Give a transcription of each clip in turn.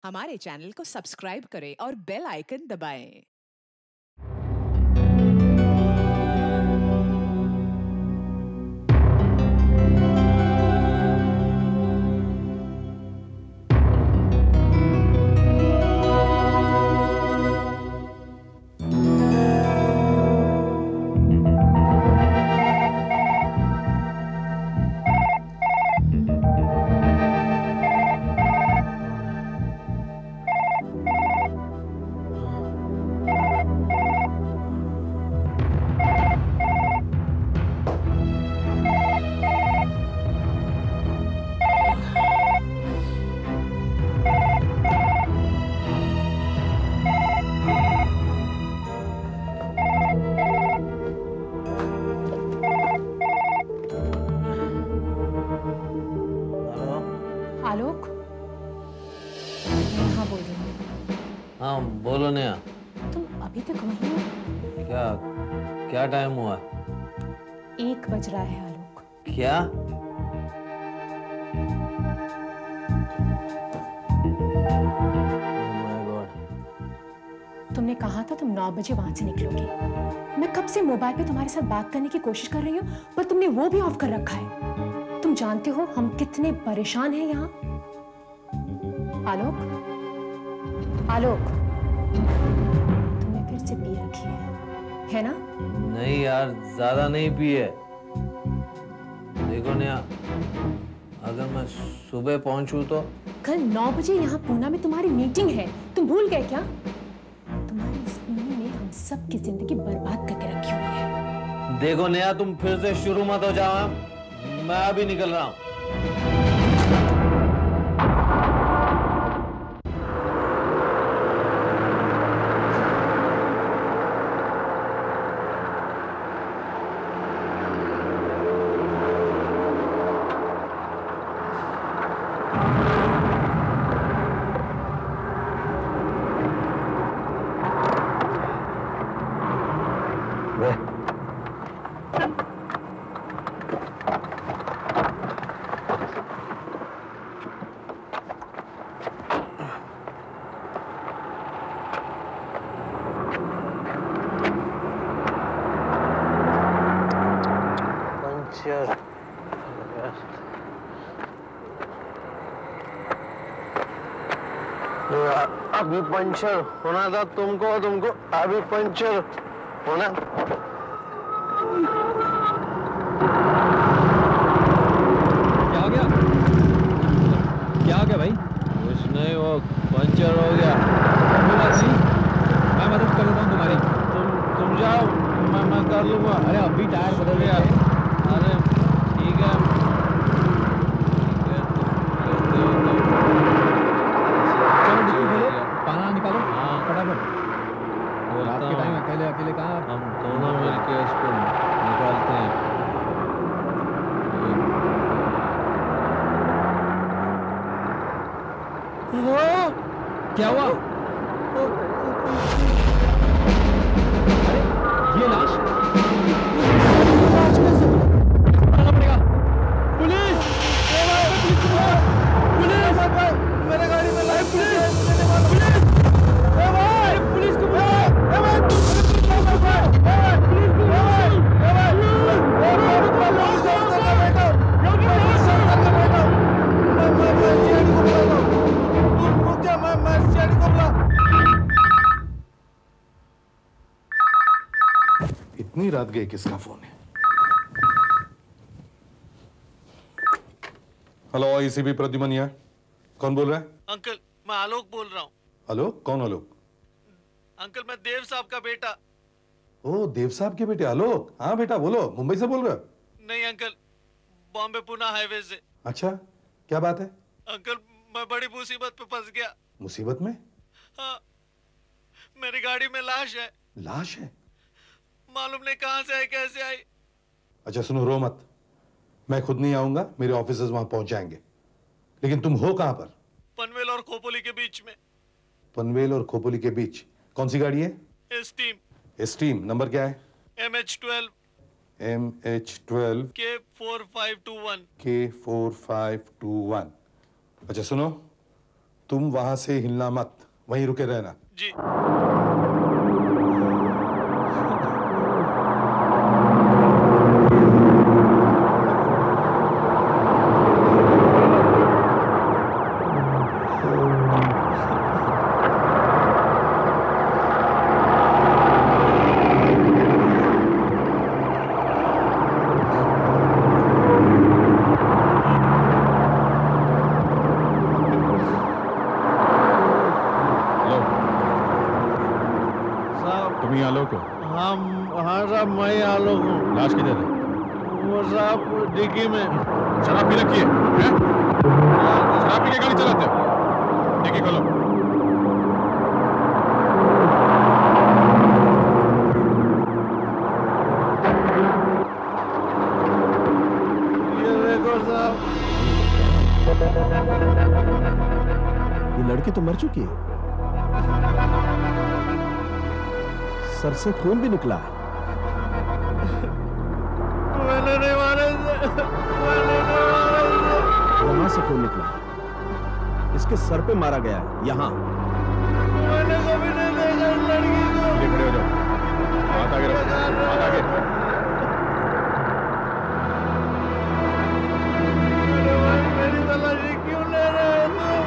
हमारे चैनल को सब्सक्राइब करें और बेल आइकन दबाएं। आलोक, नेहा बोल रही हूँ। हाँ बोलो नेहा। तुम अभी तक वहीं हो? क्या क्या टाइम हुआ? 1 बज रहा है आलोक। क्या? Oh my God। तुमने कहा था तुम 9 बजे वहां से निकलोगे। मैं कब से मोबाइल पे तुम्हारे साथ बात करने की कोशिश कर रही हूँ, पर तुमने वो भी ऑफ कर रखा है। तुम जानते हो हम कितने परेशान हैं यहाँ। आलोक, आलोक, तुमने फिर से पी रखी है ना? नहीं यार, ज्यादा नहीं पी है। देखो नेहा, अगर मैं सुबह पहुंचूं तो? कल 9 बजे यहाँ पूना में तुम्हारी मीटिंग है, तुम भूल गए क्या? तुम्हारी इस पीने ने हम सब की जिंदगी बर्बाद करके रखी हुई है। देखो नेहा, तुम फिर से शुरू मत हो जाओ। मैं अभी निकल रहा हूँ। अभी पंचर होना था तुमको अभी पंचर होना। क्या हो गया भाई? कुछ नहीं, वो पंचर हो गया। कोई बात नहीं, मैं मदद कर देता हूँ तुम्हारी। तुम जाओ, मैं कर लूंगा। अरे अभी टायर बदल गया। अरे ठीक है। चलो डिक्की खोलो, पाना निकालो। हाँ। फटाफट। रात के टाइम अकेले अकेले कहाँ? हम दोनों मिलके इसको निकालते हैं। क्या हुआ? अरे ये लाश पकड़ना पड़ेगा। पुलिस! पुलिस! मेरे गाड़ी में लाइट पुलिस! पुलिस को इतनी रात गए, किसका फोन है? हेलो, एसीपी प्रद्युमन यहाँ। कौन बोल रहा है? अंकल, मैं आलोक बोल रहा हूँ। आलोक? कौन आलोक? अंकल, मैं देव साहब का बेटा। ओ, देव साहब के बेटे आलोक। हाँ बेटा बोलो, मुंबई से बोल रहे हो? नहीं अंकल, बॉम्बे पुणे हाईवे से। अच्छा, क्या बात है? अंकल, मैं बड़ी मुसीबत पे फंस गया। मुसीबत में? हाँ, मेरी गाड़ी में लाश है। लाश है? मालूम नहीं कहाँ से आई, कैसे आई। अच्छा सुनो, रो मत। मैं खुद नहीं आऊंगा, मेरे ऑफिसर्स वहां पहुंच जाएंगे। लेकिन तुम हो कहां पर? पनवेल और खोपोली के बीच में। पनवेल और खोपोली के बीच? कौन सी गाड़ी है? एस्टीम। एस्टीम। नंबर क्या है? MH12 MH12 K4521। K4521। अच्छा सुनो, तुम वहां से हिलना मत, वहीं रुके रहना। जी। लाश किधर है? वो साहब डिग्गी में। शराब पी रखी है? शराब पी के गाड़ी चलाते हो? डिग्गी खोलो। ये देखो साहब। ये लड़की तो मर चुकी है, सर से खून भी निकला है। मैंने नहीं मारा इसे। वहां से खून निकला, इसके सर पे मारा गया है, यहाँ। मैंने कभी नहीं देखा इस लड़की को। खड़े हो जाओ, हाथ आगे रखो, हाथ आगे। मेरी तलाशी क्यों ले रहे हो तुम?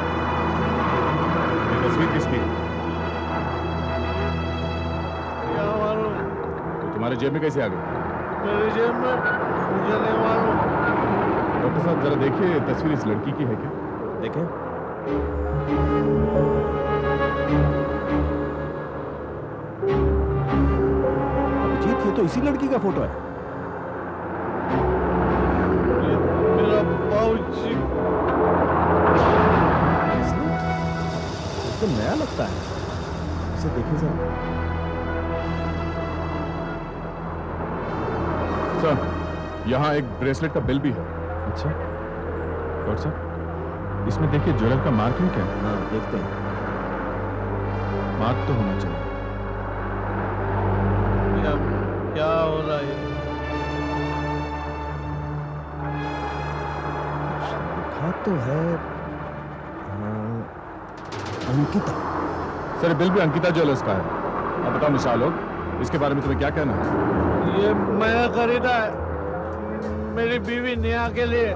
ये तस्वीर किसकी? क्या मालूम? तो तुम्हारे जेब में कैसे आ गई? मेरी जेब में? मुझे नहीं मालूम। डॉक्टर साहब जरा देखिए, तस्वीर इस लड़की की है क्या? देखें। अभिजीत, ये तो इसी लड़की का फोटो है। मेरा बाबूजी। तो नया लगता है, इसे देखिए जरा। सर, यहाँ एक ब्रेसलेट का बिल भी है। अच्छा डॉक्टर साहब, इसमें देखिए ज्वेलर का मार्क है क्या? हाँ, देखते हैं। मार्क तो होना चाहिए। क्या हो रहा है? लिखा तो है अंकिता। सर, बिल भी अंकिता ज्वेलर्स का है। अब बताओ निशा लोग, इसके बारे में तुम्हें क्या कहना है? ये मैं खरीदा है मेरी बीवी नेहा के लिए।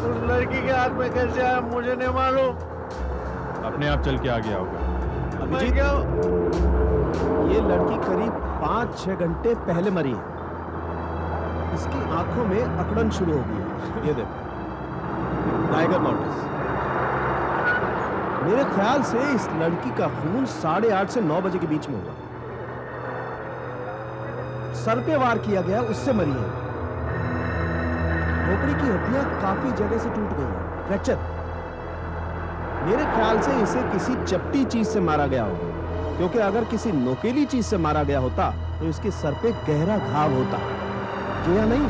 उस लड़की के हाथ में कैसे आया मुझे नहीं मालूम। अपने आप चल के आ गया होगा। अभिजीत, ये लड़की करीब 5-6 घंटे पहले मरी है। इसकी आंखों में अकड़न शुरू हो गई है। ये देखो, टाइगर नोटिस। मेरे ख्याल से इस लड़की का खून 8:30 से 9 बजे के बीच में हुआ। सर पे वार किया गया, उससे मरी है। खोपड़ी की हड्डियां काफी जगह से टूट गई हैं, फ्रैक्चर। मेरे ख्याल से इसे किसी चपटी चीज से मारा गया होगा, क्योंकि अगर किसी नोकेली चीज से मारा गया होता तो इसके सर पे गहरा घाव होता, जो या नहीं।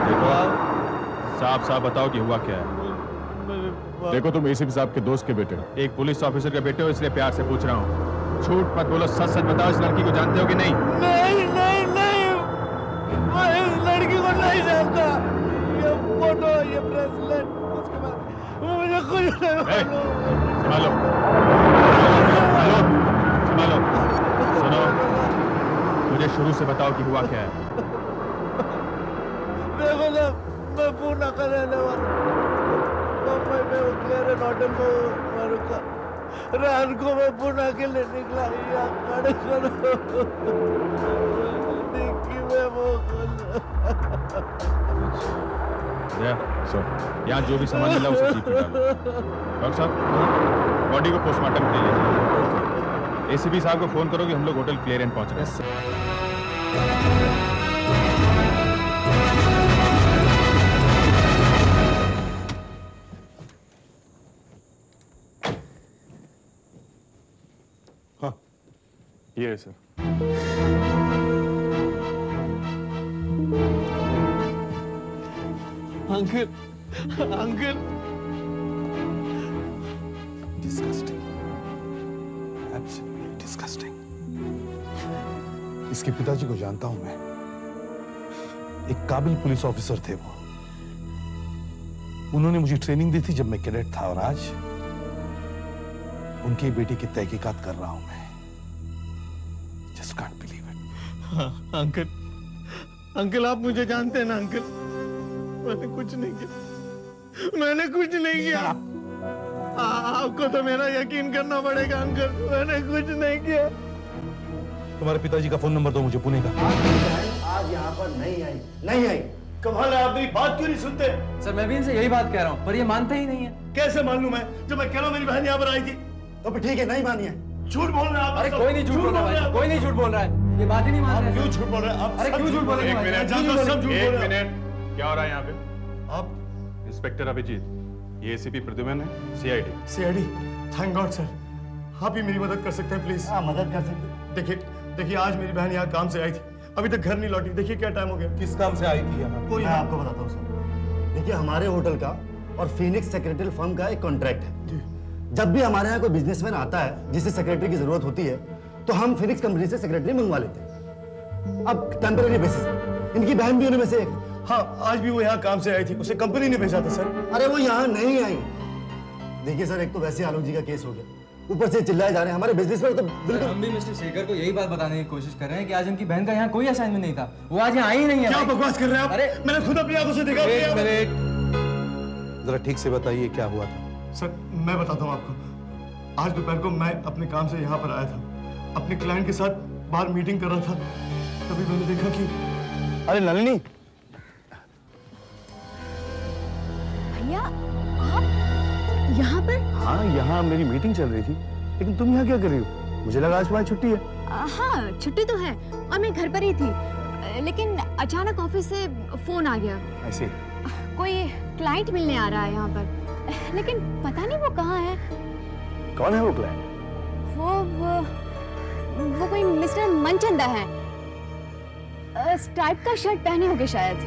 देखो साहब, साहब बताओ कि हुआ क्या है। देखो, तुम एसीपी साहब के दोस्त के बेटे हो, एक पुलिस ऑफिसर के बेटे हो, इसलिए प्यार से पूछ रहा हूँ। झूठ मत बोलो, सच सच बताओ, इस लड़की को जानते हो कि नहीं? नहीं नहीं नहीं, मैं इस लड़की को नहीं जानता। ये फोटो, ये ब्रेसलेट, उसके बाद मुझे कुछ नहीं मालूम। संभालो, संभालो, सुनो, मुझे शुरू से बताओ कि हुआ क्या है। देखो ना, मैं पूना कर रहने वाला। मैं क्लियर होटल में रुका, रात को मैं पुणे के लिए निकला। खड़े करो, डिक्की में वो यहाँ जो भी सामान मिला उसे जीप में डालो। डॉक्टर साहब, बॉडी को पोस्टमार्टम के लिए ले जाइए। एसीपी साहब को फोन करो कि हम लोग होटल क्लियरेंस पहुंच रहे हैं। ये है sir. Uncle, uncle, disgusting, absolutely disgusting. इसके पिताजी को जानता हूं मैं, एक काबिल पुलिस ऑफिसर थे वो। उन्होंने मुझे ट्रेनिंग दी थी जब मैं कैडेट था, और आज उनकी बेटी की तहकीकात कर रहा हूं मैं। Just can't believe it. हाँ, अंकल आप मुझे जानते हैं ना अंकल, मैंने कुछ नहीं किया। आपको तो मेरा यकीन करना पड़ेगा अंकल, मैंने कुछ नहीं किया। तुम्हारे पिताजी का फोन नंबर दो मुझे, पुणे का। आज यहाँ पर नहीं आई। कमाल है, आप मेरी बात क्यों नहीं सुनते? सर मैं भी इनसे यही बात कह रहा हूँ, पर ये मानते ही नहीं है। कैसे मान लूं मैं, जब मैं कह रहा हूं मेरी बहन यहाँ पर आई थी? तो फिर ठीक है, नहीं मानी है। झूठ बोल रहे हैं आप। अरे कोई नहीं झूठ बोल रहा है, कोई नहीं झूठ बोल रहा है, ये बात ही नहीं मान रहे। क्यों झूठ बोल रहे हैं आप? अरे क्यों झूठ बोल रहे हैं? एक मिनट, क्या हो रहा है यहाँ पे? आप इंस्पेक्टर अभिजीत, ये एसीपी प्रद्युम्न है, सीआईडी। थैंक गॉड सर, आप ही मेरी मदद कर सकते हैं प्लीज। हाँ, मदद कर सकते। देखिए आज मेरी बहन यहाँ काम से आई थी, अभी तक घर नहीं लौटी। देखिए क्या टाइम हो गया। किस काम से आई थी यहाँ? मैं आपको बताता हूँ सर। देखिए हमारे होटल का और फिनिक्स सेक्रेटरी फर्म का एक कॉन्ट्रैक्ट है। जब भी हमारे यहाँ कोई बिजनेसमैन आता है जिसे सेक्रेटरी की जरूरत होती है, तो हम फिनिक्स कंपनी से सेक्रेटरी मंगवा लेते हैं। अब टेम्पररी बेसिस पे इनकी बहन भी उनमें से एक। हाँ, आज भी वो यहाँ काम से आई थी, उसे कंपनी ने भेजा था सर। अरे वो यहाँ नहीं आई। देखिए सर, एक तो वैसे आलोक जी का केस हो गया, ऊपर से चिल्लाए जा रहे हैं हमारे बिजनेस पर। तो बिल्कुल हम भी मिस्टर शेखर को यही बात बताने की कोशिश कर रहे हैं कि आज उनकी बहन का यहाँ कोई असाइनमेंट नहीं था, वो आज यहाँ आई नहीं है। क्या बकवास कर रहे हैं आप? अरे मैंने खुद अपनी आंखों से देखा। एक मिनट, जरा ठीक से बताइए क्या हुआ था। सर मैं बताता हूँ आपको। आज दोपहर को मैं अपने काम से यहाँ पर आया था, अपने क्लाइंट के साथ बाहर मीटिंग कर रहा था, तभी मैंने देखा कि अरे नलिनी। भैया आप यहाँ पर? हाँ, यहाँ मेरी मीटिंग चल रही थी, लेकिन तुम यहाँ क्या कर रही हो? मुझे लगा आज तुम्हारी छुट्टी है। हाँ छुट्टी तो है और मैं घर पर ही थी, लेकिन अचानक ऑफिस से फोन आ गया। ऐसे कोई क्लाइंट मिलने आ रहा है यहाँ पर, लेकिन पता नहीं वो कहाँ है। कौन है वो क्लाइंट? वो कोई मिस्टर मनचंदा है, स्ट्राइप का शर्ट पहने होंगे शायद।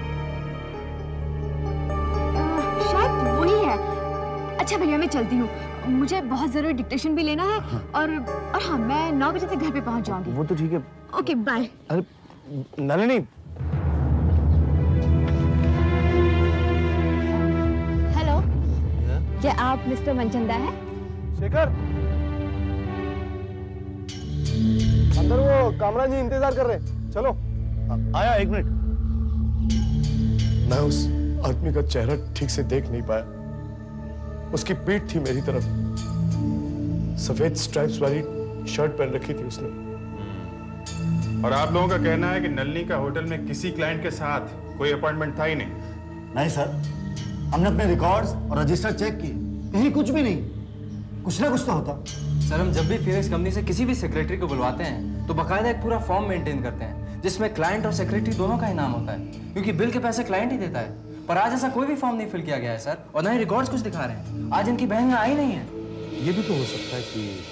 शायद वही है। अच्छा भैया मैं चलती हूँ, मुझे बहुत जरूरी डिक्टेशन भी लेना है। और हाँ, मैं 9 बजे तक घर पे पहुँच जाऊंगी। वो तो ठीक है। Okay bye. अरे नलिनी। हेलो, क्या आप मिस्टर मनचंदा हैं? शेखर, अंदर वो कामरान जी इंतजार कर रहे हैं, चलो। आया, एक मिनट। मैं उस आदमी का चेहरा ठीक से देख नहीं पाया। उसकी पीठ थी मेरी तरफ, सफेद स्ट्राइप्स वाली शर्ट पहन रखी थी उसने। और आप लोगों का कहना है कि नलिनी का होटल में किसी क्लाइंट के साथ कोई अपॉइंटमेंट था ही नहीं? नहीं सर, हमने अपने रिकॉर्ड्स और रजिस्टर चेक किए, कहीं कुछ भी नहीं। कुछ ना कुछ तो होता। सर हम जब भी फिनिक्स कंपनी से किसी भी सेक्रेटरी को बुलवाते हैं तो बकायदा एक पूरा फॉर्म मेंटेन करते हैं जिसमें क्लाइंट और सेक्रेटरी दोनों का ही नाम होता है, क्योंकि बिल के पैसे क्लाइंट ही देता है। पर आज ऐसा कोई भी फॉर्म नहीं फिल किया गया है सर, और ना ही रिकॉर्ड्स कुछ दिखा रहे हैं। आज इनकी बहन यहाँ आई नहीं है। ये भी तो हो सकता है कि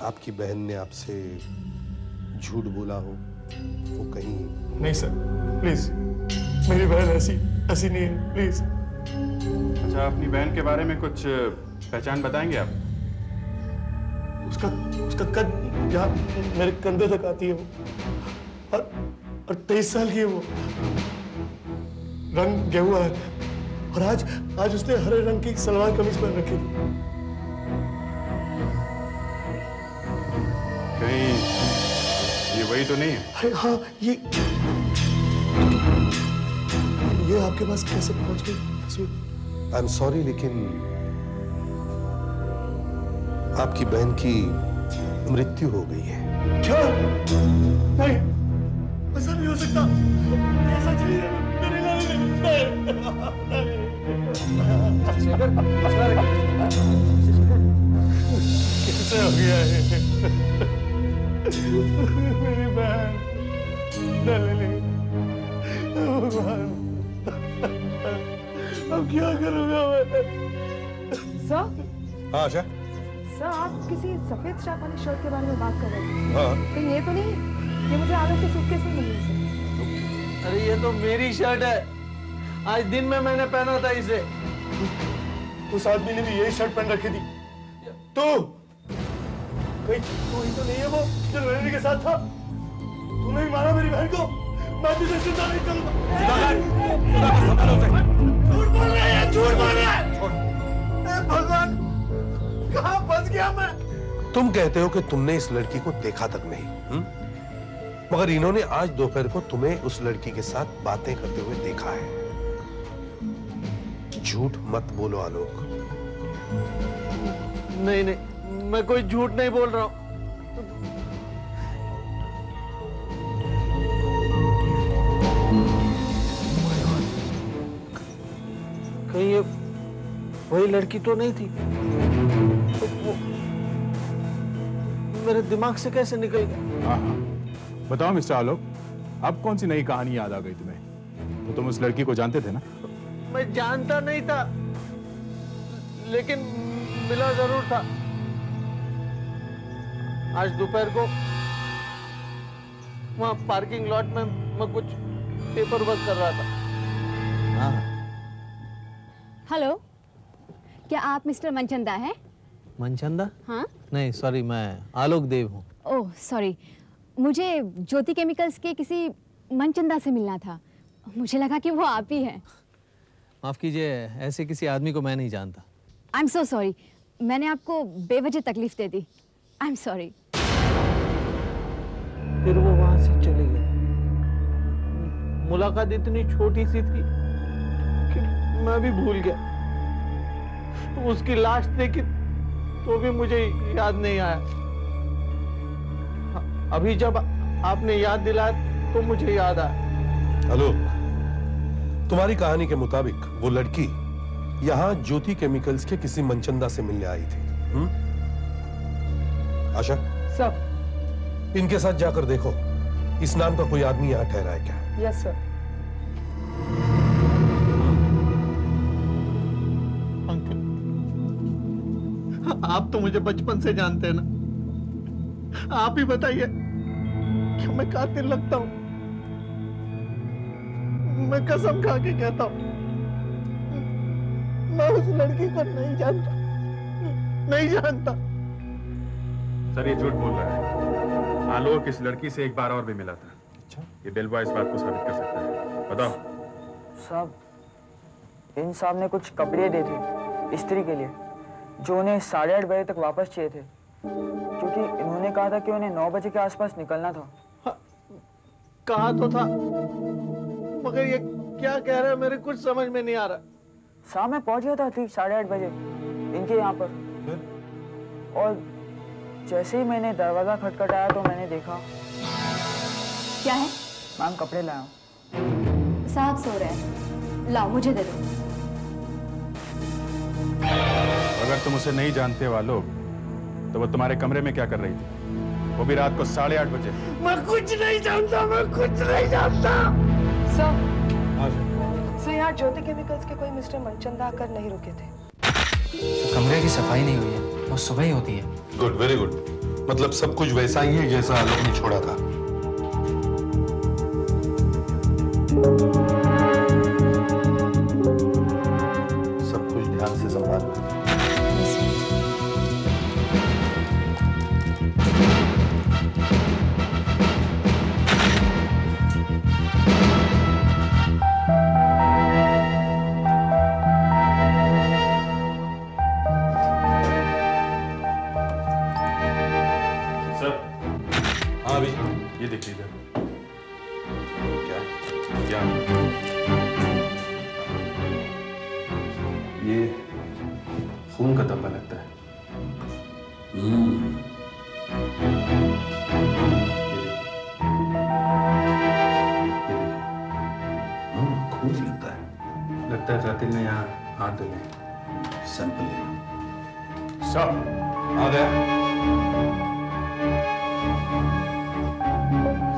आपकी बहन ने आपसे झूठ बोला हो, वो कहीं। नहीं सर, प्लीज, मेरी बहन ऐसी नहीं है, प्लीज। अच्छा, अपनी बहन के बारे में कुछ पहचान बताएंगे आप? उसका कद यहाँ मेरे कंधे तक आती है वो, और 23 साल की है वो। रंग गेहुआ है, और आज उसने हरे रंग की सलवार कमीज पहन रखी थी। कहीं ये वही तो नहीं है? अरे हाँ, ये आपके पास कैसे पहुंच गई? आई एम सॉरी, लेकिन आपकी बहन की मृत्यु हो गई है। क्या? नहीं, ऐसा नहीं हो सकता। ये सच नहीं है। मेरी कैसे हो गया है? मेरी बहन अब क्या करूंगा मैं? सर? हाँ आशा। सर आप किसी सफेद स्ट्राइप वाली शर्ट के बारे में बात कर रहे थे। हाँ। तो ये तो नहीं, ये मुझे आलोक के सूटकेस में मिली है। अरे ये तो मेरी शर्ट है, आज दिन में मैंने पहना था इसे। उस आदमी ने भी यही शर्ट पहन रखी थी। तू ही तो नहीं है वो जो नलिनी के साथ था? तूने ही मारा मेरी बहन को। मैं तुझे जिंदा नहीं करूंगा। झूठ बोल रहे हैं, झूठ बोल रहे हैं। भगवान, कहाँ फंस गया मैं? तुम कहते हो कि तुमने इस लड़की को देखा तक नहीं, मगर इन्होंने आज दोपहर को तुम्हें उस लड़की के साथ बातें करते हुए देखा है। झूठ मत बोलो आलोक। नहीं नहीं, मैं कोई झूठ नहीं बोल रहा हूं। कहीं ये वही लड़की तो नहीं थी? तो वो मेरे दिमाग से कैसे निकल गया? हाँ, बताओ मिस्टर आलोक, अब कौन सी नई कहानी याद आ गई तुम्हें? तो तुम उस लड़की को जानते थे ना? मैं जानता नहीं था, लेकिन मिला जरूर था। आज दोपहर को वहां पार्किंग लॉट में मैं कुछ पेपर वर्क कर रहा था। हेलो, क्या आप मिस्टर मनचंदा हैं? मनचंदा? हाँ? नहीं सॉरी, मैं आलोक देव हूँ। ओह सॉरी, मुझे ज्योति केमिकल्स के किसी मनचंदा से मिलना था। मुझे लगा कि वो आप ही हैं। माफ कीजिए, ऐसे किसी आदमी को मैं नहीं जानता। आई एम सो सॉरी, मैंने आपको बेवजह तकलीफ दे दी। I am sorry. फिर वो वहां से चले गए। मुलाकात इतनी छोटी सी थी कि मैं भी भूल गया। उसकी लाश देखी तो भी मुझे याद नहीं आया। अभी जब आपने याद दिलाया तो मुझे याद आया। आलोक, तुम्हारी कहानी के मुताबिक वो लड़की यहां ज्योति केमिकल्स के किसी मनचंदा से मिलने आई थी। आशा सर। इनके साथ जाकर देखो, इस नाम का कोई आदमी यहां ठहरा है क्या? Yes sir. अंकल, आप तो मुझे बचपन से जानते हैं ना। आप ही बताइए कि मैं कातिल लगता हूं? मैं कसम खा के कहता हूं, मैं उस लड़की को नहीं जानता, नहीं जानता। सर ये झूठ बोल रहा है। आलोक इस लड़की से एक बार और भी मिला था। अच्छा, ये बिल बॉय इस बात को साबित कर सकता है। बताओ। साहब, इन साहब ने कुछ कपड़े दिए थे इस्त्री के लिए, जो उन्हें 8:30 बजे तक वापस चाहिए थे, क्योंकि इन्होंने कहा था कि उन्हें 9 बजे के आसपास निकलना था। कहा तो था, मगर ये क्या कह रहा है मेरे कुछ समझ में नहीं आ रहा। साहब मैं पहुंच गया था ठीक 8:30 बजे इनके यहाँ पर, और जैसे ही मैंने दरवाजा खटखटाया तो मैंने देखा। क्या है? मैम कपड़े लाया हूँ। साहब सो रहे हैं, लाओ मुझे दे दो। अगर तुम उसे नहीं जानते हो आलोक, तो वो तुम्हारे कमरे में क्या कर रही थी? वो भी रात को 8:30 बजे। मैं कुछ नहीं जानता, मैं कुछ नहीं जानता। सर, यहाँ ज्योति केमिकल्स के कोई मिस्टर मनचंदा आकर नहीं रुके थे। तो कमरे की सफाई नहीं हुई है, वो सुबह ही होती है। Good, very good. मतलब सब कुछ वैसा ही है जैसा आलोक ने छोड़ा था। सब कुछ ध्यान से संभालना। ये देखिए इधर। क्या? ये खून का धब्बा लगता है। खून लगता है। लगता है कातिल ने यहाँ हाथ धोने। सैंपल लेना। सब आ गया।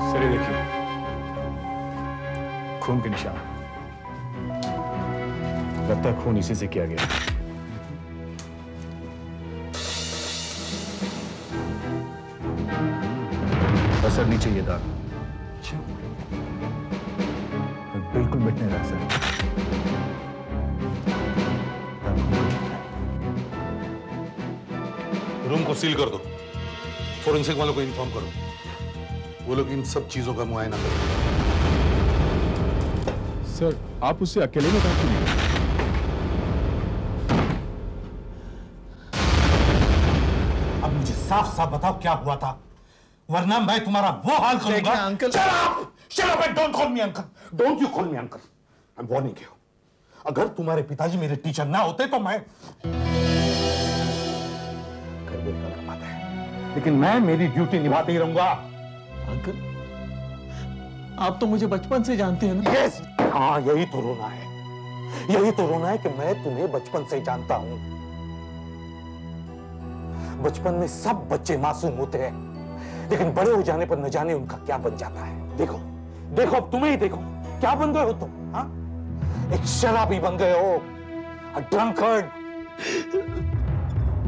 सर देखिए, खून के निशान। लगता है खून इसी से किया गया। असर नहीं चाहिए दाग, बिल्कुल मिटने लग सर। रूम को सील कर दो। फोरेंसिक वालों को इन्फॉर्म करो, वो लोग इन सब चीजों का मुआयना करेंगे। सर आप उससे अकेले में बात कीजिए। साफ साफ बताओ क्या हुआ था, वरना मैं तुम्हारा वो हाल करूंगा। Uncle, shut up and don't call me uncle. Don't you call me uncle. I'm warning you. अगर तुम्हारे पिताजी मेरे टीचर ना होते तो मैं लेकिन मैं मेरी ड्यूटी निभाते ही रहूंगा। अंकल, आप तो मुझे बचपन से जानते हैं ना। यस, हाँ, यही तो रोना है, यही तो रोना है कि मैं तुम्हें बचपन से जानता हूं। बचपन में सब बच्चे मासूम होते हैं, लेकिन बड़े हो जाने पर न जाने उनका क्या बन जाता है। देखो देखो, अब तुम्हें ही देखो, क्या बन गए हो तुम? हाँ, एक शराबी बन गए हो, a drunkard।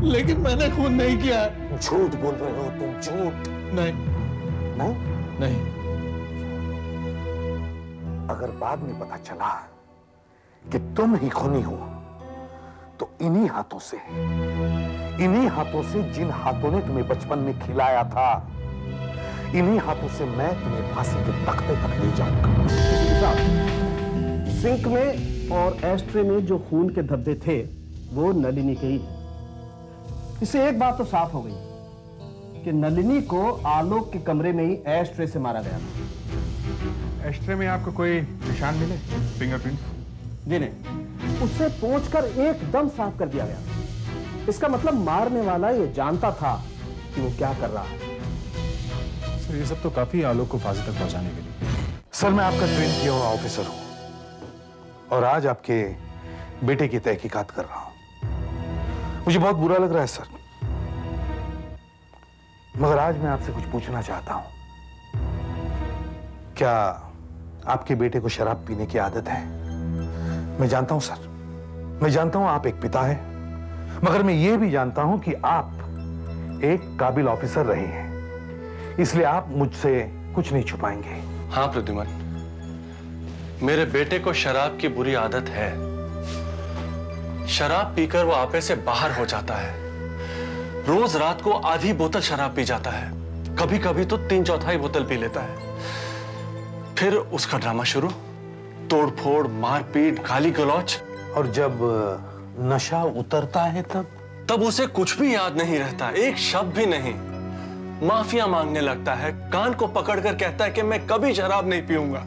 लेकिन मैंने खून नहीं किया। झूठ बोल रहे हो तुम, झूठ। नहीं नहीं नहीं। अगर बाद में पता चला कि तुम ही खूनी हो, तो इन्हीं हाथों से जिन हाथों ने तुम्हें बचपन में खिलाया था, इन्हीं हाथों से मैं तुम्हें फांसी के तख्ते तक ले जाऊंगा। सिंक में और एस्ट्रे में जो खून के धब्बे थे वो नलिनी के ही थे। इससे एक बात तो साफ हो गई कि नलिनी को आलोक के कमरे में ही एस्ट्रे से मारा गया था। एस्ट्रे में आपको कोई निशान मिले, फिंगरप्रिंट्स? जी नहीं, उससे पोंछकर एकदम साफ कर दिया गया। इसका मतलब मारने वाला ये जानता था कि वो क्या कर रहा है। सर, ये सब तो काफी आलोक को फांसी तक पहुंचाने के लिए। सर, मैं आपका ट्रेन किया हुआ ऑफिसर हूं और आज आपके बेटे की तहकीकात कर रहा हूं। मुझे बहुत बुरा लग रहा है सर, मगर आज मैं आपसे कुछ पूछना चाहता हूं। क्या आपके बेटे को शराब पीने की आदत है? मैं जानता हूं सर, मैं जानता हूं आप एक पिता हैं, मगर मैं ये भी जानता हूं कि आप एक काबिल ऑफिसर रहे हैं, इसलिए आप मुझसे कुछ नहीं छुपाएंगे। हाँ प्रद्युमन, मेरे बेटे को शराब की बुरी आदत है। शराब पीकर वो आपे से बाहर हो जाता है। रोज रात को आधी बोतल शराब पी जाता है, कभी कभी तो 3/4 बोतल पी लेता है। फिर उसका ड्रामा शुरू, तोड़फोड़, मारपीट, गाली गलौज। और जब नशा उतरता है तब उसे कुछ भी याद नहीं रहता, एक शब्द भी नहीं। माफिया मांगने लगता है, कान को पकड़कर कहता है कि मैं कभी शराब नहीं पीऊंगा।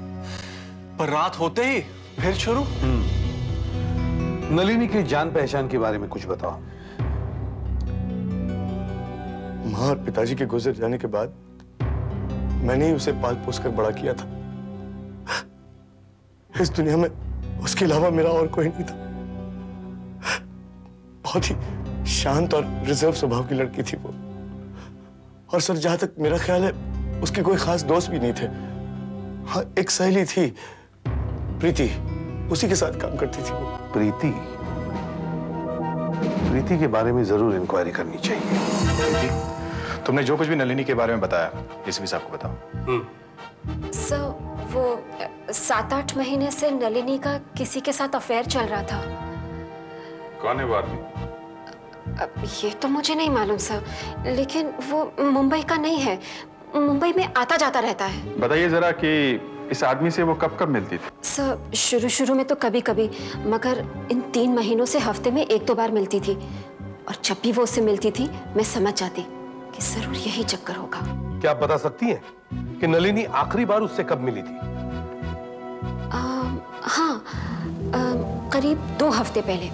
पर रात होते ही फिर शुरू। नलिनी की जान पहचान के बारे में कुछ बताओ। माँ और पिताजी के गुजर जाने के बाद मैंने ही उसे पाल पोस कर बड़ा किया था। इस दुनिया में उसके अलावा मेरा और कोई नहीं था। बहुत ही शांत और रिजर्व स्वभाव की लड़की थी वो। और सर, जहां तक मेरा ख्याल है, उसके कोई खास दोस्त भी नहीं थे। हाँ, एक सहेली थी, प्रीति, उसी के साथ काम करती थी वो। प्रीति के बारे में जरूर इंक्वायरी करनी चाहिए। तुमने जो कुछ भी नलिनी के बारे में बताया, एसीपी साहब को बताओ। सर, वो 7-8 महीने से नलिनी का किसी के साथ अफेयर चल रहा था। कौन है वो आदमी? अब ये तो मुझे नहीं मालूम सर, लेकिन वो मुंबई का नहीं है, मुंबई में आता जाता रहता है। बताइए जरा कि इस आदमी से वो कब कब मिलती थी? सर, शुरू में तो कभी कभी, मगर इन 3 महीनों से हफ्ते में 1-2 बार मिलती थी। और जब भी वो उससे मिलती थी, मैं समझ जाती कि जरूर यही चक्कर होगा। क्या आप बता सकती हैं कि नलिनी आखिरी बार उससे कब मिली थी? हाँ, करीब 2 हफ्ते पहले।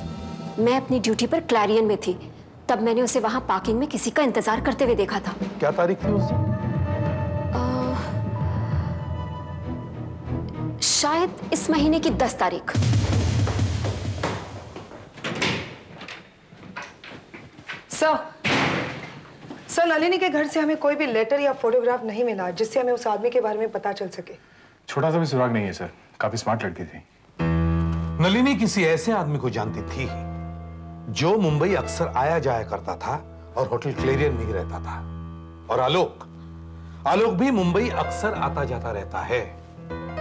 मैं अपनी ड्यूटी पर क्लैरियन में थी, तब मैंने उसे वहां पार्किंग में किसी का इंतजार करते हुए देखा था। क्या तारीख थी उस दिन? शायद इस महीने की 10 तारीख। सर, नलिनी के घर से हमें कोई भी लेटर या फोटोग्राफ नहीं मिला जिससे हमें उस आदमी के बारे में पता चल सके। छोटा सा भी सुराग नहीं है सर, काफी स्मार्ट लड़की थी। नलिनी किसी ऐसे आदमी को जानती थी जो मुंबई अक्सर आया जाया करता था और होटल क्लेरियन में ही रहता था। और आलोक भी मुंबई अक्सर आता जाता रहता है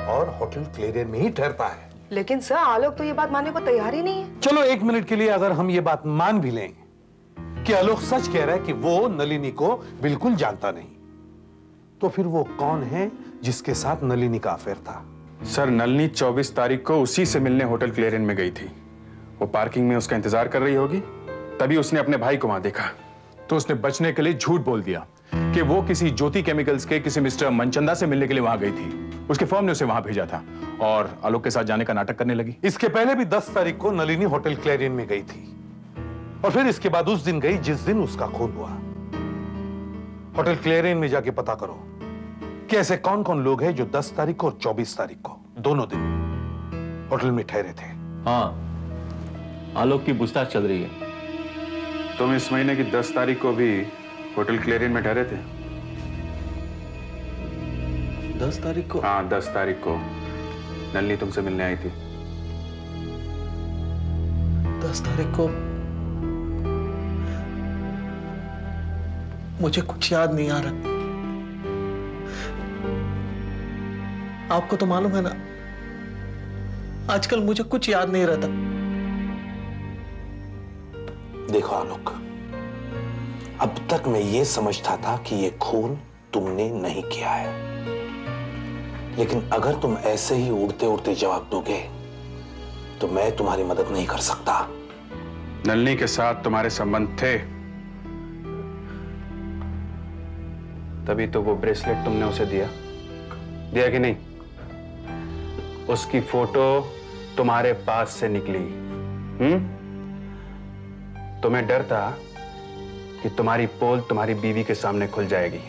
और होटल क्लेरियन में ही ठहरता है। लेकिन सर, आलोक तो ये बात मानने को तैयार ही नहीं है। चलो 1 मिनट के लिए अगर हम ये बात मान भी लें कि आलोक सच कह रहा है कि वो नलिनी को बिल्कुल जानता नहीं, तो फिर वो कौन है जिसके साथ नलिनी का अफेयर था? सर, नलिनी 24 तारीख को उसी से मिलने होटल क्लेरियन में गई थी। वो पार्किंग में उसका इंतजार कर रही होगी, तभी उसने अपने भाई को वहां देखा। तो उसने बचने के लिए झूठ बोल दिया कि वो किसी ज्योति केमिकल्स के किसी मिस्टर मनचंदा से मिलने के लिए वहां गई थी। उसके फर्म ने उसे वहां भेजा था और आलोक के साथ जाने का नाटक करने लगी। इसके पहले भी 10 तारीख को नलिनी होटल क्लैरियन में गई थी और फिर इसके बाद उस दिन गई जिस दिन उसका खून हुआ। होटल क्लैरियन में जाके पता करो कि ऐसे कौन कौन लोग हैं जो 10 तारीख को और 24 तारीख को दोनों दिन होटल में ठहरे थे। हाँ, आलोक की पूछताछ चल रही है। तुम इस महीने की 10 तारीख को भी होटल क्लैरियन में ठहरे थे? 10 तारीख को? हाँ, 10 तारीख को नलिनी तुमसे मिलने आई थी। 10 तारीख को मुझे कुछ याद नहीं आ रहा। आपको तो मालूम है ना, आजकल मुझे कुछ याद नहीं रहता। देखो आलोक, अब तक मैं ये समझता था कि ये खून तुमने नहीं किया है, लेकिन अगर तुम ऐसे ही उड़ते उड़ते जवाब दोगे तो मैं तुम्हारी मदद नहीं कर सकता। नलिनी के साथ तुम्हारे संबंध थे, तभी तो वो ब्रेसलेट तुमने उसे दिया कि नहीं? उसकी फोटो तुम्हारे पास से निकली। तुम्हें डर था कि तुम्हारी पोल तुम्हारी बीवी के सामने खुल जाएगी,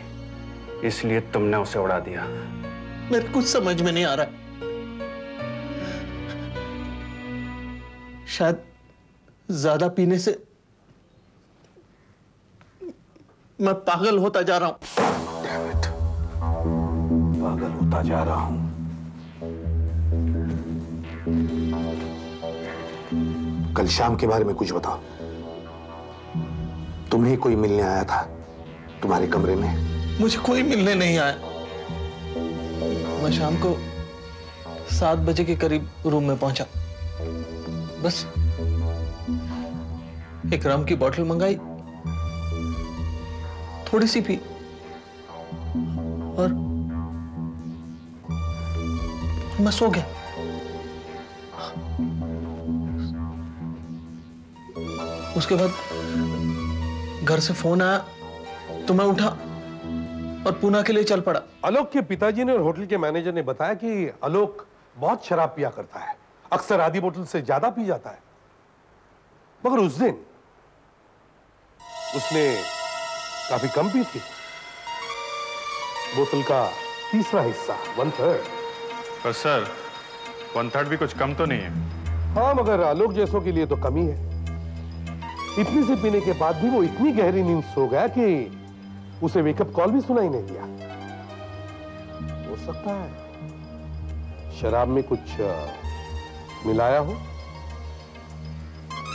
इसलिए तुमने उसे उड़ा दिया। मेरे कुछ समझ में नहीं आ रहा। शायद ज्यादा पीने से मैं पागल होता जा रहा हूं। पागल होता जा रहा हूं। कल शाम के बारे में कुछ बताओ। तुम्हें कोई मिलने आया था तुम्हारे कमरे में? मुझे कोई मिलने नहीं आया। मैं शाम को 7 बजे के करीब रूम में पहुंचा। बस एक रम की बोतल मंगाई, थोड़ी सी पी और मैं सो गया। उसके बाद घर से फोन आया तो मैं उठा और पूना के लिए चल पड़ा। आलोक के पिताजी ने और होटल के मैनेजर ने बताया कि आलोक बहुत शराब पिया करता है, अक्सर आधी बोतल से ज्यादा पी जाता है। मगर उस दिन उसने काफी कम पी थी, बोतल का तीसरा हिस्सा, 1/3। पर सर 1/3 भी कुछ कम तो नहीं है। हाँ, मगर आलोक जैसों के लिए तो कम ही है। इतनी से पीने के बाद भी वो इतनी गहरी नींद सो गया कि उसे वेकअप कॉल भी सुनाई नहीं दिया। हो सकता है शराब में कुछ मिलाया हो।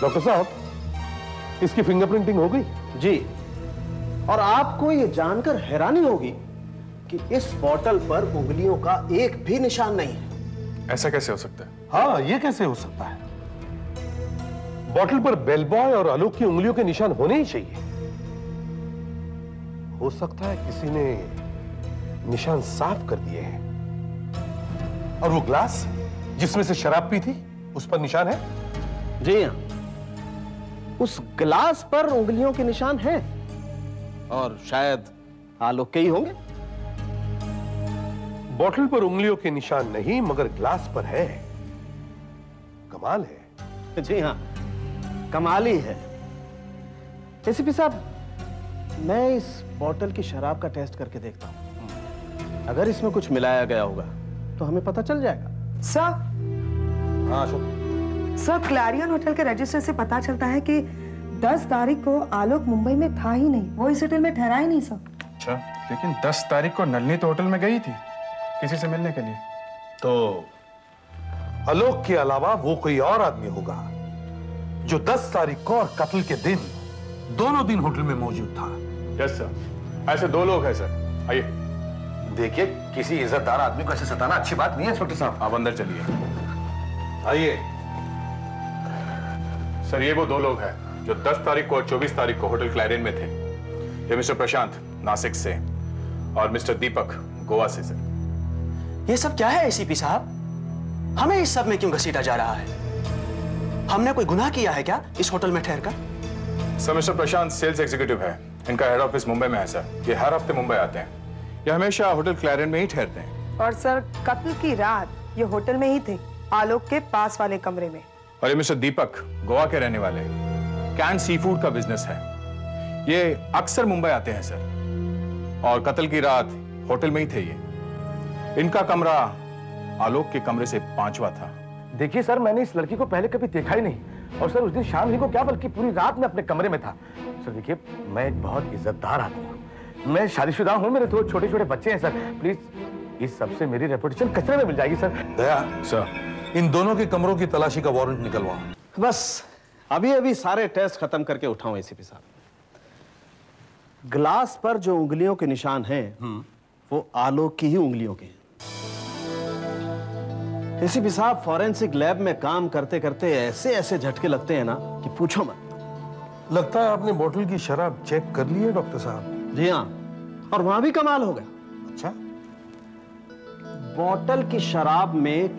डॉक्टर साहब, इसकी फिंगरप्रिंटिंग हो गई? जी, और आपको ये जानकर हैरानी होगी कि इस बोतल पर उंगलियों का एक भी निशान नहीं है। ऐसा कैसे हो सकता है? हाँ, ये कैसे हो सकता है? बोतल पर बेलबॉय और आलोक की उंगलियों के निशान होने ही चाहिए। हो सकता है किसी ने निशान साफ कर दिए हैं। और वो ग्लास जिसमें से शराब पी थी, उस पर निशान है? जी हां, उस ग्लास पर उंगलियों के निशान हैं और शायद आलोक के ही होंगे। बोतल पर उंगलियों के निशान नहीं, मगर ग्लास पर है। कमाल है। जी हां, कमाल ही है। एसीपी साहब, मैं इस बोतल की शराब का टेस्ट करके देखता हूं। अगर इसमें कुछ मिलाया गया होगा तो हमें पता चल जाएगा। सर। हाँ सर, क्लैरियन होटल के रजिस्टर से पता चलता है कि 10 तारीख को आलोक मुंबई में था ही नहीं, वो इस होटल में ठहरा ही नहीं सर। अच्छा, लेकिन 10 तारीख को नलिनी तो होटल में गई थी किसी से मिलने के लिए। तो आलोक के अलावा वो कोई और आदमी होगा जो 10 तारीख को और कत्ल के दिन दोनों दिन होटल में मौजूद था। यस सर, ऐसे 2 लोग हैं सर। आइए। देखिए, किसी इज्जतदार आदमी को ऐसे सताना अच्छी बात नहीं है इंस्पेक्टर साहब। आप अंदर चलिए। आइए। सर, ये वो 2 लोग हैं जो 10 तारीख को और 24 तारीख को होटल क्लैरियन में थे। ये मिस्टर प्रशांत नासिक से और मिस्टर दीपक गोवा से। सर, ये सब क्या है एसीपी साहब? हमें इस सब में क्यों घसीटा जा रहा है? हमने कोई गुनाह किया है क्या इस होटल में ठहरकर? सर, मिस्टर प्रशांत सेल्स एग्जीक्यूटिव है इनका हेड ऑफिस मुंबई में है सर। ये हर हफ्ते मुंबई आते हैं। ये हमेशा होटल क्लैरियन में ही ठहरते हैं। और सर कत्ल की रात ये होटल में ही थे, आलोक के पास वाले कमरे में। और ये मिस्टर दीपक गोवा के रहने वाले, कैन सी फूड का बिजनेस है। ये अक्सर मुंबई आते हैं सर, और कत्ल की रात होटल में ही थे ये। इनका कमरा आलोक के कमरे से 5वां था। देखिए सर, मैंने इस लड़की को पहले कभी देखा ही नहीं, और सर उस दिन शाम ही को क्या बल्कि पूरी रात में अपने कमरे में था। सर देखिए, मैं एक बहुत इज्जतदार आदमी हूँ, मैं शादीशुदा हूँ, मेरे 2 छोटे छोटे बच्चे हैं सर। प्लीज इस सब से मेरी रेपुटेशन कचरे में मिल जाएगी सर। दया सर, इन दोनों के कमरों की तलाशी का वारंट निकलवाओ। बस अभी अभी सारे टेस्ट खत्म करके उठाऊं एसीपी साहब। ग्लास पर जो उंगलियों के निशान हैं वो आलोक की ही उंगलियों के हैं। एसीपी साहब, फॉरेंसिक लैब में काम करते करते ऐसे ऐसे झटके लगते हैं ना कि पूछो मत। लगता है आपने बोतल की शराब चेक कर ली है डॉक्टर साहब। जी हाँ, और वहां भी कमाल हो गया। अच्छा, बोतल की शराब में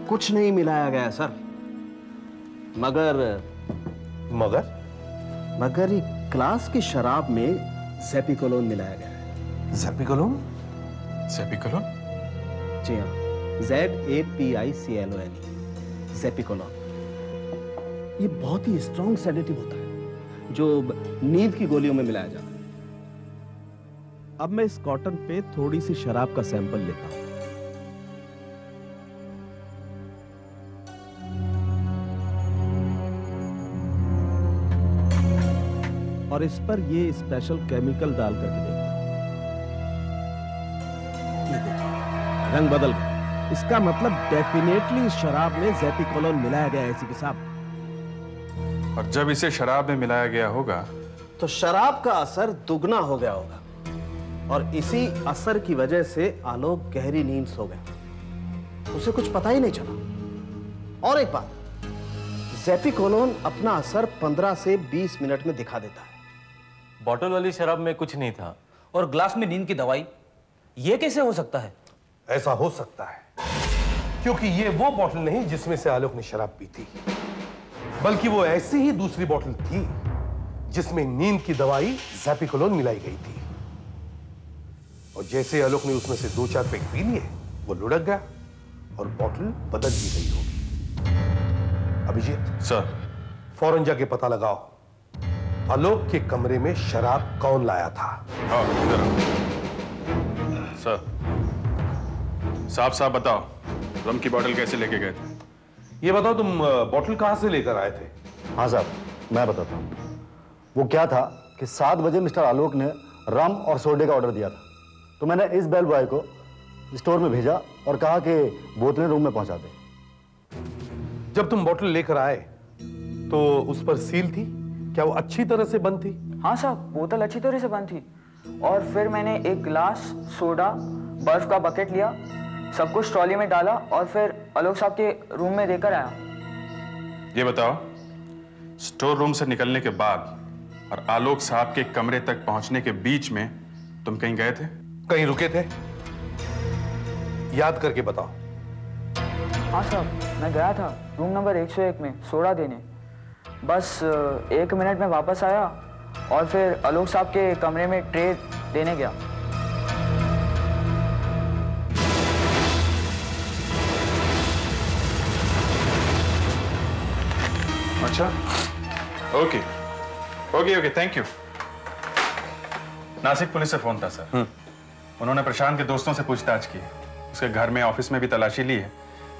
कुछ नहीं मिलाया गया सर, मगर ये क्लास की शराब में ज़ेपिकोलोन मिलाया गया है। ज़ेपिकोलोन? ज़ेपिकोलोन? जी हाँ, ZAPICLON, ज़ेपिकोलोन। ये बहुत ही स्ट्रॉन्ग सेडेटिव होता है जो नींद की गोलियों में मिलाया जाता है। अब मैं इस कॉटन पे थोड़ी सी शराब का सैंपल लेता हूं। और इस पर ये स्पेशल केमिकल डाल करके देखता हूं। ये देखिए, रंग बदल गया। इसका मतलब डेफिनेटली इस शराब में ज़ेपिकोलोन मिलाया गया है एसीपी साहब। और जब इसे शराब में मिलाया गया होगा तो शराब का असर दुगना हो गया होगा, और इसी असर की वजह से आलोक गहरी नींद सो गया, उसे कुछ पता ही नहीं चला। और एक बात, ज़ेपिकोलोन अपना असर 15 से 20 मिनट में दिखा देता है। बॉटल वाली शराब में कुछ नहीं था, और ग्लास में नींद की दवाई, ये कैसे हो सकता है? ऐसा हो सकता है क्योंकि ये वो बोतल नहीं जिसमें से आलोक ने शराब पी थी, बल्कि वो ऐसी ही दूसरी बोतल थी जिसमें नींद की दवाई ज़ेपिकोलोन मिलाई गई थी। और जैसे आलोक ने उसमें से 2-4 पैक पी लिए, वो लुढ़क गया और बोतल बदल दी गई होगी। अभिजीत सर, फौरन जाके पता लगाओ आलोक के कमरे में शराब कौन लाया था। हाँ, सर, साफ बताओ, रम की बोतल कैसे लेके गए थे? ये बताओ, तुम बोतल कहां से लेकर आए थे? हाँ साहब, मैं बताता हूँ। वो क्या था कि 7 बजे मिस्टर आलोक ने रम और सोडे का ऑर्डर दिया था, तो मैंने इस बेल बॉय को स्टोर में भेजा और कहा कि बोतलें रूम में पहुंचा दे। जब तुम बोतल लेकर आए तो उस पर सील थी, क्या वो अच्छी तरह से बंद थी? हाँ साहब, बोतल अच्छी तरह से बंद थी। और फिर मैंने एक गिलास, सोडा, बर्फ का बकेट लिया, सब कुछ ट्रॉली में डाला और फिर आलोक साहब के रूम में देकर आया। ये बताओ, स्टोर रूम से निकलने के बाद और आलोक साहब के कमरे तक पहुंचने के बीच में तुम कहीं गए थे? कहीं रुके थे? याद करके बताओ। हाँ साहब, मैं गया था रूम नंबर 101 में सोडा देने। बस 1 मिनट में वापस आया और फिर आलोक साहब के कमरे में ट्रे देने गया। अच्छा, okay, thank you. Nashik police से फोन था सर। उन्होंने प्रशांत के दोस्तों से पूछताछ की, उसके घर में, ऑफिस में भी तलाशी ली है,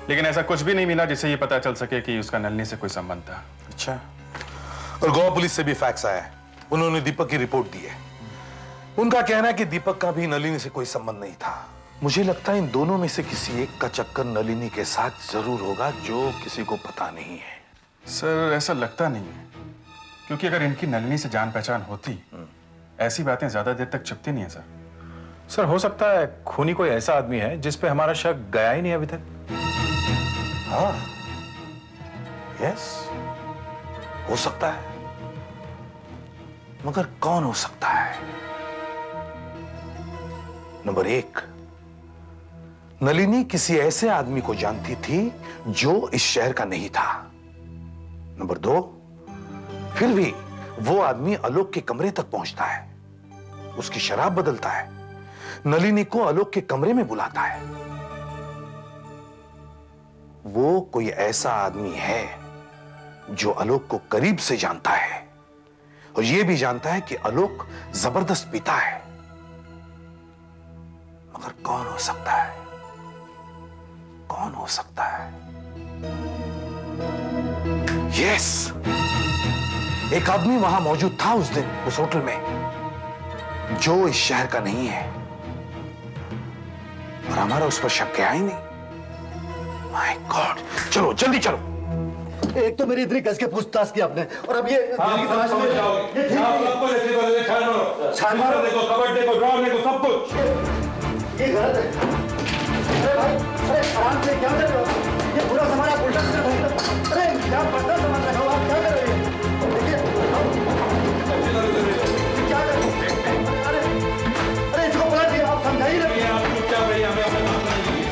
लेकिन ऐसा कुछ भी नहीं मिला जिससे ये पता चल सके कि उसका नलिनी से कोई संबंध था। अच्छा, और गोवा पुलिस से भी फैक्स आया है, उन्होंने दीपक की रिपोर्ट दी है। उनका कहना है कि दीपक का भी नलिनी से कोई संबंध नहीं था। मुझे लगता है इन दोनों में से किसी एक का चक्कर नलिनी के साथ जरूर होगा जो किसी को पता नहीं है। सर, ऐसा लगता नहीं है, क्योंकि अगर इनकी नलिनी से जान पहचान होती, ऐसी बातें ज्यादा देर तक छिपती नहीं है सर। सर, हो सकता है खूनी कोई ऐसा आदमी है जिस पे हमारा शक गया ही नहीं अभी तक। हाँ, यस, हो सकता है, मगर कौन हो सकता है? नंबर 1, नलिनी किसी ऐसे आदमी को जानती थी जो इस शहर का नहीं था। नंबर 2, फिर भी वो आदमी आलोक के कमरे तक पहुंचता है उसकी शराब बदलता है, नलिनी को आलोक के कमरे में बुलाता है। वो कोई ऐसा आदमी है जो आलोक को करीब से जानता है और यह भी जानता है कि आलोक जबरदस्त पीता है। मगर कौन हो सकता है? कौन हो सकता है? यस, एक आदमी वहां मौजूद था उस दिन उस होटल में जो इस शहर का नहीं है और हमारा उस पर शक गया ही नहीं। माय गॉड, चलो जल्दी चलो। एक तो मेरी इतनी कस के पूछताछ की आपने और अब ये देखो, कबर्ड देखो, ड्रॉर देखो, सब कुछ ये गलत है। अरे भाई, अरे आराम से क्या कर रहे हो? ये पूरा सामान आप उल्टा सीधा ढंग से, अरे क्या पता सामान रखा हो, आप क्या कर रहे हैं? देखिए क्या कर रहे हैं? अरे इसको पलट दिया, आप समझाइए ना। आप चुपचाप रहिए, हमें अपना काम करने दीजिए।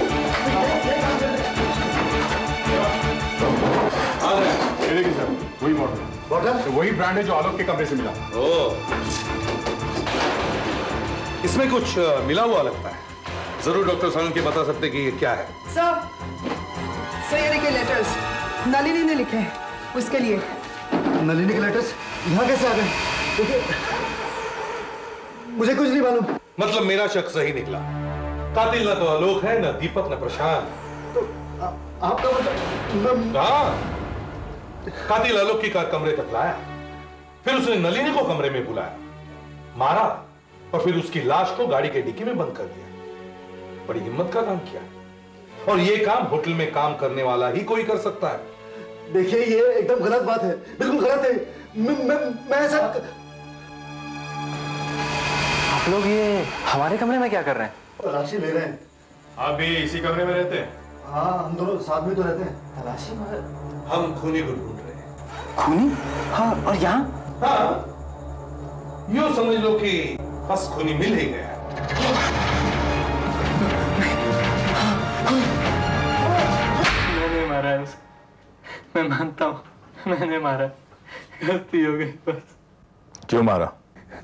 सर वही मॉडल, वही ब्रांड है जो आलोक के कमरे से मिला। इसमें कुछ मिला हुआ लगता है। जरूर डॉक्टर सालुंके बता सकते कि ये क्या है। सर ये देखिए लेटर्स नलिनी ने लिखे हैं उसके लिए। नलिनी के लेटर्स यहाँ कैसे आ गए? देखिए मुझे कुछ नहीं मालूम। मतलब मेरा शक सही निकला। कातिल ना तो आलोक है, ना दीपक, ना प्रशांत। तो आपका मतलब? हाँ, कातिल आलोक की कार कमरे तक लाया, फिर उसने नलिनी को कमरे में बुलाया, मारा और फिर उसकी लाश को गाड़ी के डिक्की में बंद कर दिया। बड़ी हिम्मत का काम किया और यह काम होटल में काम करने वाला ही कोई कर सकता है। देखिए ये एकदम गलत बात है, बिल्कुल गलत है। मैं ऐसा। आप लोग ये हमारे कमरे में क्या कर रहे हैं? तलाशी ले रहे हैं। आप भी इसी कमरे में रहते हैं? हाँ, हम दोनों साथ में तो रहते हैं। तलाशी? हम खूनी को ढूंढ रहे हैं। खूनी? हाँ, और यहाँ? हाँ, यूं समझ लो कि बस खूनी मिल ही गया। मैंने मारा है उसे, मैं मानता हूँ मैंने मारा, गलती हो गई बस। क्यों मारा?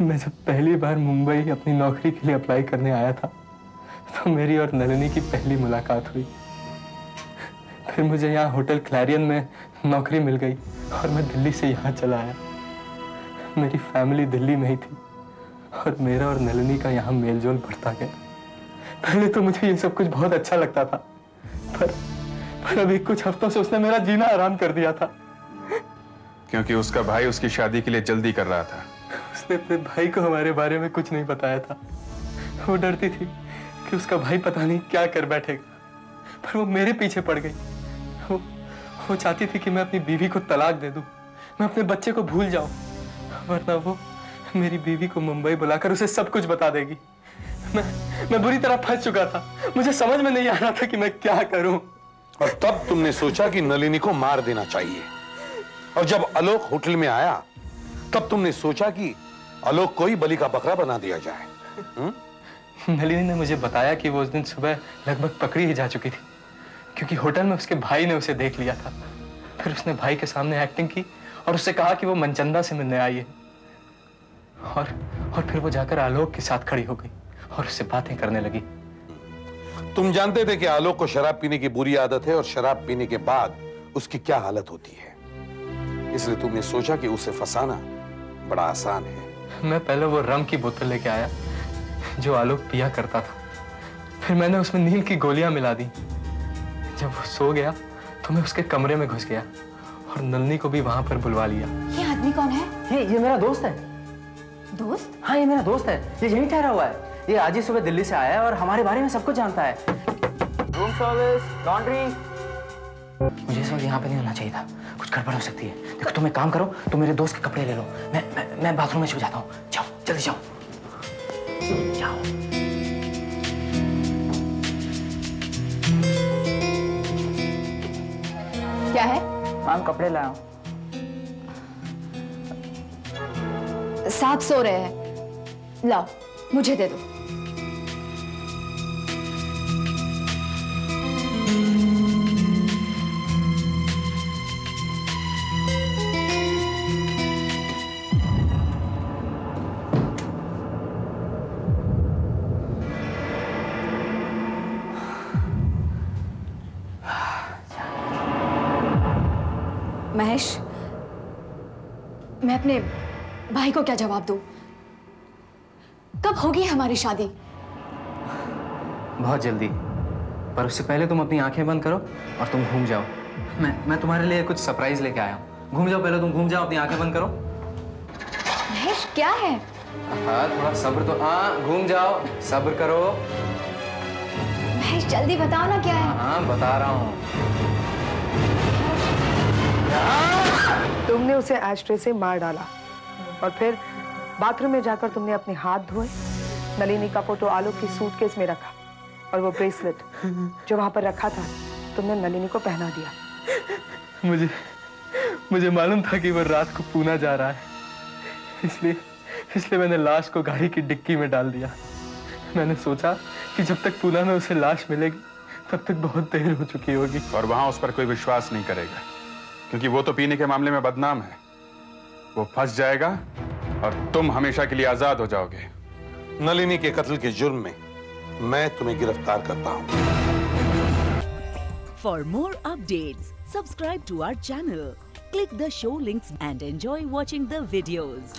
मैं जब पहली बार मुंबई अपनी नौकरी के लिए अप्लाई करने आया था तो मेरी और नलिनी की पहली मुलाकात हुई। फिर मुझे यहाँ होटल क्लैरियन में नौकरी मिल गई और मैं दिल्ली से यहाँ चला आया। मेरी फैमिली दिल्ली में ही थी और मेरा और नलिनी का यहाँ मेलजोल बढ़ता गया। पहले तो मुझे ये सब कुछ बहुत अच्छा लगता था, पर अभी कुछ हफ्तों से उसने मेरा जीना आराम कर दिया था। क्योंकि उसका भाई उसकी शादी के लिए जल्दी कर रहा था। उसने अपने भाई को हमारे बारे में कुछ नहीं बताया था। वो डरती थी कि उसका भाई पता नहीं क्या कर बैठेगा, पर वो मेरे पीछे पड़ गई। वो चाहती थी कि मैं अपनी बीवी को तलाक दे दूं, मैं अपने बच्चे को भूल जाऊं, वरना वो मेरी बीवी को मुंबई बुलाकर उसे सब कुछ बता देगी। मैं बुरी तरह फंस चुका था, मुझे समझ में नहीं आ रहा था कि मैं क्या करूं। और तब तुमने सोचा कि नलिनी को मार देना चाहिए, और जब आलोक होटल में आया तब तुमने सोचा कि आलोक को ही बलि का बकरा बना दिया जाए। नलिनी ने मुझे बताया कि वो उस दिन सुबह लगभग पकड़ी ही जा चुकी थी, क्योंकि होटल में उसके भाई ने उसे देख लिया था। फिर उसने भाई के सामने एक्टिंग की और उससे कहा कि वो मनचंदा से मिलने आई है, और फिर वो जाकर आलोक के साथ खड़ी हो गई और उससे बातें करने लगी। तुम जानते थे कि आलोक को शराब पीने की बुरी आदत है और शराब पीने के बाद उसकी क्या हालत होती है, इसलिए तुमने सोचा कि उसे फंसाना बड़ा आसान है। मैं पहले वो रम की बोतल लेके आया जो आलोक पिया करता था, फिर मैंने उसमें नींद की गोलियां मिला दी। जब वो सो गया तो मैं उसके कमरे में घुस गया और नलिनी को भी वहां पर बुलवा लिया। ये आदमी कौन है? ये मेरा दोस्त है। दोस्त? हाँ, ये मेरा दोस्त है, ये यहीं ठहरा हुआ है। ये आज ही सुबह दिल्ली से आया है और हमारे बारे में सब कुछ जानता है। Room service, laundry. मुझे इस वक्त यहाँ पे नहीं होना चाहिए था, कुछ गड़बड़ हो सकती है। देखो तुम एक काम करो, तुम मेरे दोस्त के कपड़े ले लो, मैं बाथरूम में छुप जाता हूँ। जाओ जल्दी जाओ जाओ। क्या है? मैम कपड़े लाया हूँ। साथ सो रहे हैं, लाओ मुझे दे दो। मैं अपने भाई को क्या जवाब दूं? कब होगी हमारी शादी? बहुत जल्दी, पर उससे पहले तुम अपनी आंखें बंद करो और तुम घूम जाओ। मैं तुम्हारे लिए कुछ सरप्राइज लेके आया हूँ। घूम जाओ, पहले तुम घूम जाओ, अपनी आंखें बंद करो। महेश क्या है? हाँ, थोड़ा सब्र तो। हाँ, घूम जाओ, सब्र करो। महेश जल्दी बताओ ना क्या है। हाँ, बता रहा हूँ। तुमने उसे एस्ट्रे से मार डाला और फिर बाथरूम में जाकर तुमने अपने हाथ धोए, नलिनी का फोटो आलोक की सूटकेस में रखा और वो ब्रेसलेट जो वहां पर रखा था तुमने नलिनी को पहना दिया। मुझे मालूम था कि वो रात को पूना जा रहा है, इसलिए मैंने लाश को गाड़ी की डिक्की में डाल दिया। मैंने सोचा कि जब तक पूना में उसे लाश मिलेगी तब तक बहुत देर हो चुकी होगी। और वहां उस पर कोई विश्वास नहीं करेगा, क्योंकि वो तो पीने के मामले में बदनाम है। वो फंस जाएगा और तुम हमेशा के लिए आजाद हो जाओगे। नलिनी के कत्ल के जुर्म में मैं तुम्हें गिरफ्तार करता हूं। For more updates, subscribe to our channel, click the show links and enjoy watching the videos.